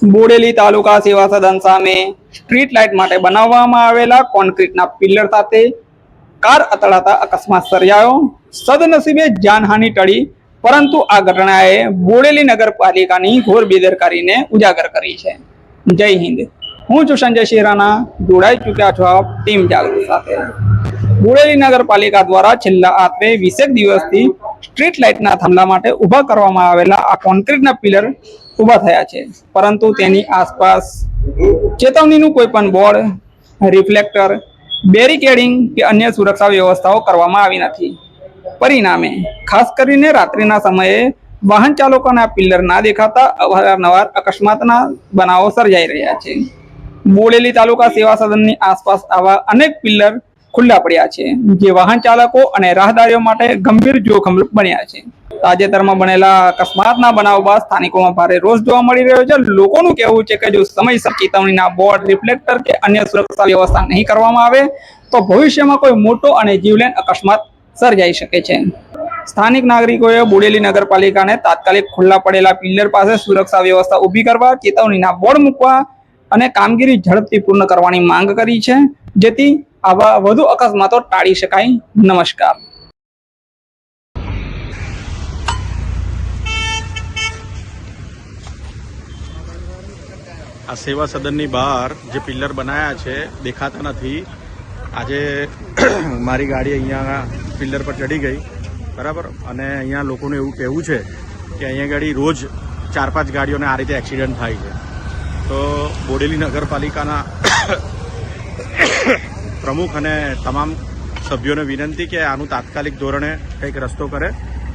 બોડેલી તાલુકા સેવા સદન સામે સ્ટ્રીટ લાઇટ માટે બનાવવામાં આવેલા કોન્ક્રીટના પિલ્લર સાથે કાર અથડાતા અકસ્માત સર્જાયો। સદનસીબે જાનહાનિ ટળી, પરંતુ આ ઘટનાએ બોડેલી નગરપાલિકાની ઘોર બેદરકારીને ઉજાગર કરી છે। જય હિન્દ। હું છું સંજય શેરાના, જોડાઈ ચૂક્યા છો આપ ટીમ જાગૃત સાથે। બોડેલી નગરપાલિકા દ્વારા છેલ્લા આશરે 20 દિવસથી સ્ટ્રીટ લાઇટના થાંભલા માટે ઊભા કરવામાં આવેલા આ કોન્ક્રીટના પિલર ઊભા થયા છે, પરંતુ તેની આસપાસ ચેતવણીનું કોઈ પણ બોર્ડ, રિફ્લેક્ટર, બેરિકેડિંગ કે અન્ય સુરક્ષા વ્યવસ્થાઓ કરવામાં આવી નથી। પરિણામે ખાસ કરીને રાત્રિના સમયે વાહન ચાલકોના પિલ્લર ના દેખાતા અવારનવાર અકસ્માતના બનાવો સર્જાઈ રહ્યા છે। બોડેલી તાલુકા સેવા સદનની આસપાસ આવા અનેક પિલ્લર ખુલ્લા પડ્યા છે, જે વાહન ચાલકો અને રાહદારીઓ માટે ગંભીર જોખમ બન્યા છે। તાજેતરમાં બનેલા અકસ્માતના બનાવ બાદ સ્થાનિકોમાં ભારે રોષ જોવા મળી રહ્યો છે। લોકોનું કહેવું છે કે જો સમયસર ચેતવણીના બોર્ડ, રિફ્લેક્ટર કે અન્ય સુરક્ષા વ્યવસ્થા નહીં કરવામાં આવે તો ભવિષ્યમાં કોઈ મોટો અને જીવલેણ અકસ્માત સર્જાઈ શકે છે। સ્થાનિક નાગરિકોએ બોડેલી નગરપાલિકાને તાત્કાલિક ખુલ્લા પડેલા પિલ્લર પાસે સુરક્ષા વ્યવસ્થા ઊભી કરવા, ચેતવણીના બોર્ડ મૂકવા અને કામગીરી ઝડપથી પૂર્ણ કરવાની માંગ કરી છે, જેથી આવા વધુ અકસ્માતો ટાળી શકાય। નમસ્કાર। આ સેવા સદનની બહાર જે પિલ્લર બનાયા છે દેખાતા નથી। આજે મારી ગાડી અહીંયા પિલ્લર પર ચડી ગઈ, બરાબર, અને અહીંયા લોકોનું એવું કહેવું છે કે અહીંયા ગાડી રોજ 4-5 ગાડીઓને આ રીતે એક્સિડન્ટ થાય છે। તો બોડેલી નગરપાલિકાના પ્રમુખ અને તમામ સભ્યોને વિનંતી કે આનું તાત્કાલિક ધોરણે કંઈક રસ્તો કરે,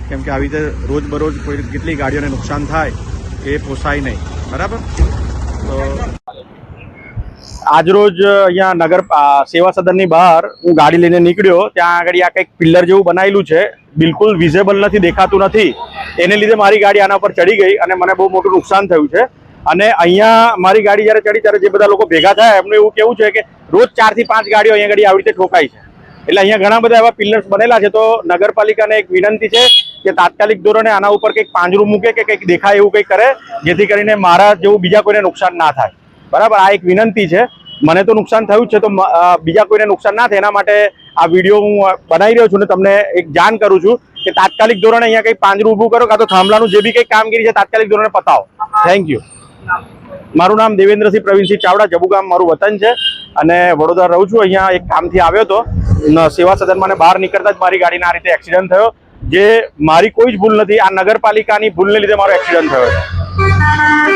કેમ કે આવી રીતે રોજબરોજ કોઈ કેટલી ગાડીઓને નુકસાન થાય એ પોસાય નહીં, બરાબર। તો આજરોજ અહીંયા નગર સેવા સદનની બહાર હું ગાડી લઈને નીકળ્યો, ત્યાં આગળ આ કંઈક પિલ્લર જેવું બનાવેલું છે, બિલકુલ વિઝેબલ નથી, દેખાતું નથી, એને લીધે મારી ગાડી આના પર ચડી ગઈ અને મને બહુ મોટું નુકસાન થયું છે। અને અહીંયા મારી ગાડી જ્યારે ચડી ત્યારે જે બધા લોકો ભેગા થયા એમનું એવું કેવું છે કે રોજ 4 થી 5 ગાડીઓ અહીંયા ગાડી આવી રીતે ઠોકાય છે। એટલે અહીંયા ઘણા બધા એવા પિલ્લર્સ બનેલા છે, તો નગરપાલિકાને એક વિનંતી છે કે તાત્કાલિક ધોરણે આના ઉપર કંઈક પાંજરું મૂકે કે કંઈક દેખાય એવું કંઈક કરે, જેથી કરીને મારા જેવું બીજા કોઈને નુકસાન ના થાય, બરાબર। આ એક વિનંતી છે। મને તો નુકસાન થયું છે, તો બીજા કોઈને નુકસાન ના થાય એના માટે આ વિડીયો હું બનાવી રહ્યો છું ને તમને એક જાણ કરું છું કે તાત્કાલિક ધોરણે અહીંયા કંઈક પાંજરું ઊભું કરો, કાં તો થાંભલાનું જે બી કંઈક કામગીરી છે તાત્કાલિક ધોરણે પતાવો। Thank you. મારું નામ દેવેન્દ્રસિંહ પ્રવીણસિંહ ચાવડા, જબુગામ મારું વતન છે અને વડોદરા રહું છું। અહીંયા એક કામથી આવ્યો હતો, સેવા સદનમાં મને બહાર નીકળતા જ મારી ગાડીના આ રીતે એક્સિડન્ટ થયો, જે મારી કોઈ જ ભૂલ નથી, આ નગરપાલિકાની ભૂલને લીધે મારો એક્સિડન્ટ થયો છે।